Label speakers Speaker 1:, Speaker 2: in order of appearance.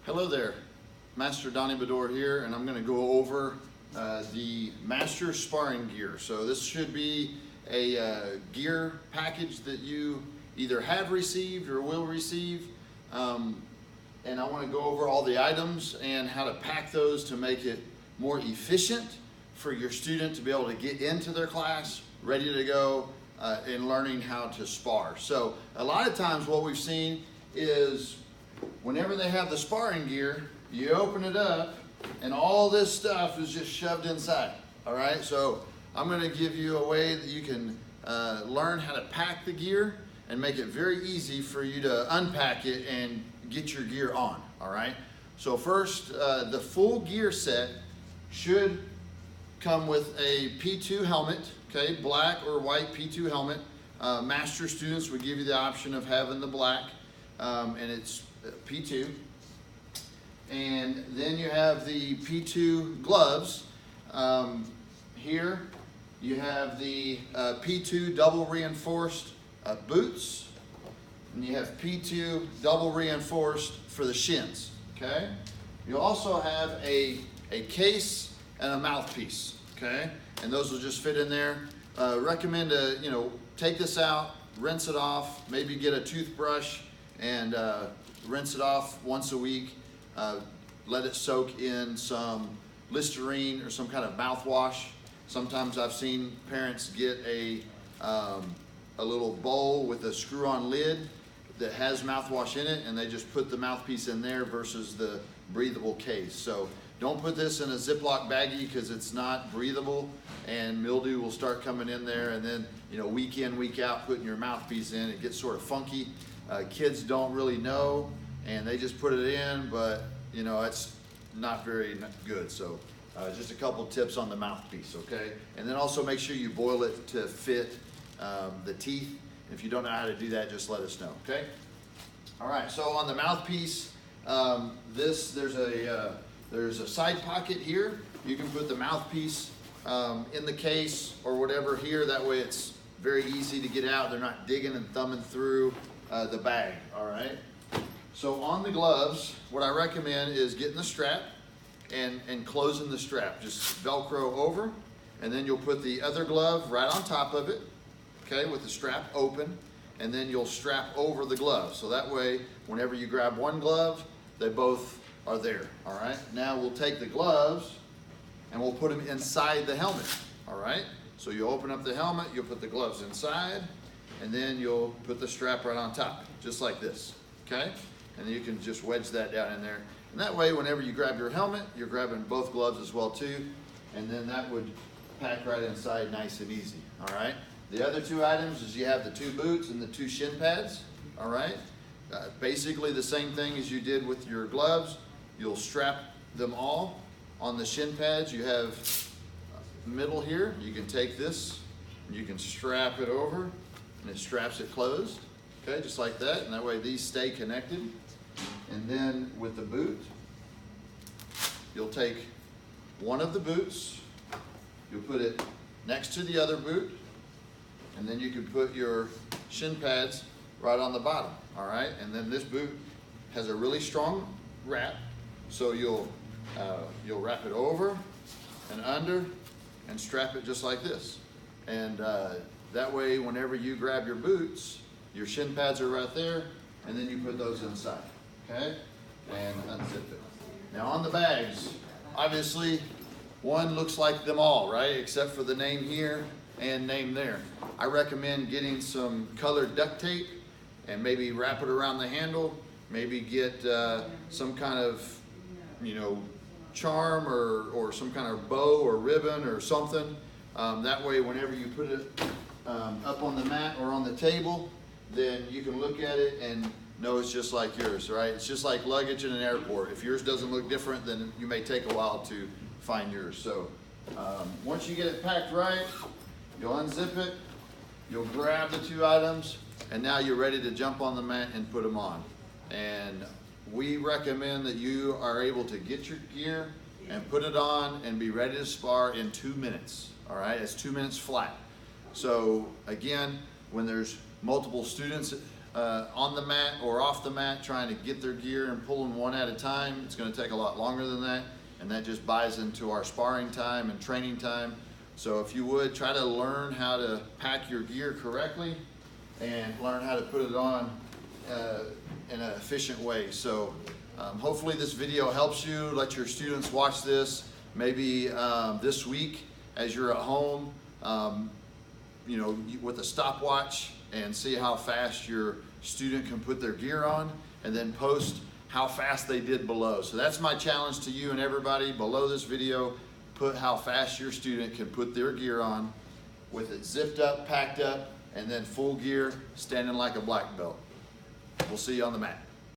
Speaker 1: Hello there, Master Donnie Bedore here, and I'm going to go over the Master Sparring Gear. So this should be a gear package that you either have received or will receive. And I want to go over all the items and how to pack those to make it more efficient for your student to be able to get into their class ready to go in learning how to spar. So a lot of times what we've seen is whenever they have the sparring gear, you open it up and all this stuff is just shoved inside. All right, so I'm going to give you a way that you can learn how to pack the gear and make it very easy for you to unpack it and get your gear on. All right, so first, the full gear set should come with a P2 helmet, okay, black or white P2 helmet. Master students would give you the option of having the black, and it's P2. And then you have the P2 gloves. Here you have the P2 double reinforced boots, and you have P2 double reinforced for the shins, okay? You also have a case and a mouthpiece, okay? And those will just fit in there. Recommend to, take this out, rinse it off, maybe get a toothbrush and rinse it off once a week. Let it soak in some Listerine or some kind of mouthwash. Sometimes I've seen parents get a little bowl with a screw-on lid that has mouthwash in it, and they just put the mouthpiece in there versus the breathable case. So don't put this in a Ziploc baggie because it's not breathable, and mildew will start coming in there, and then week in, week out, putting your mouthpiece in, it gets sort of funky. Kids don't really know, and they just put it in, but it's not very good. So just a couple tips on the mouthpiece, okay? And then also make sure you boil it to fit the teeth. If you don't know how to do that, just let us know, okay? All right, so on the mouthpiece, there's a side pocket here. You can put the mouthpiece in the case or whatever here. That way it's very easy to get out. They're not digging and thumbing through the bag, all right? So on the gloves, what I recommend is getting the strap and closing the strap. Just Velcro over, and then you'll put the other glove right on top of it, okay, with the strap open, and then you'll strap over the glove. So that way, whenever you grab one glove, they both are there, all right? Now we'll take the gloves and we'll put them inside the helmet, all right? So you open up the helmet, you'll put the gloves inside, and then you'll put the strap right on top, just like this, okay? And then you can just wedge that down in there. And that way, whenever you grab your helmet, you're grabbing both gloves as well too, and then that would pack right inside nice and easy, all right? The other two items is you have the two boots and the two shin pads, all right? Basically the same thing as you did with your gloves. You'll strap them all. On the shin pads, you have middle here. You can take this, and you can strap it over, and it straps it closed, okay, just like that, and that way these stay connected. And then with the boot, you'll take one of the boots, you'll put it next to the other boot, and then you can put your shin pads right on the bottom, all right? And then this boot has a really strong wrap, so you'll wrap it over and under and strap it just like this. And that way, whenever you grab your boots, your shin pads are right there, and then you put those inside, okay? And unzip it. Now on the bags, obviously one looks like them all, right? Except for the name here and name there. I recommend getting some colored duct tape and maybe wrap it around the handle, maybe get some kind of, charm or some kind of bow or ribbon or something. That way, whenever you put it up on the mat or on the table, then you can look at it and know it's just like yours, right? It's just like luggage in an airport. If yours doesn't look different, then you may take a while to find yours. So once you get it packed right, you'll unzip it, you'll grab the two items, and now you're ready to jump on the mat and put them on. And we recommend that you are able to get your gear and put it on and be ready to spar in 2 minutes, all right? It's 2 minutes flat. So again, when there's multiple students on the mat or off the mat trying to get their gear and pulling one at a time. It's going to take a lot longer than that, and that just buys into our sparring time and training time. So if you would, try to learn how to pack your gear correctly and learn how to put it on in an efficient way. So hopefully this video helps you. Let your students watch this maybe this week as you're at home, you know, with a stopwatch, and see how fast your student can put their gear on, and then post how fast they did below. So that's my challenge to you and everybody. Below this video, put how fast your student can put their gear on with it zipped up, packed up, and then full gear, standing like a black belt. We'll see you on the mat.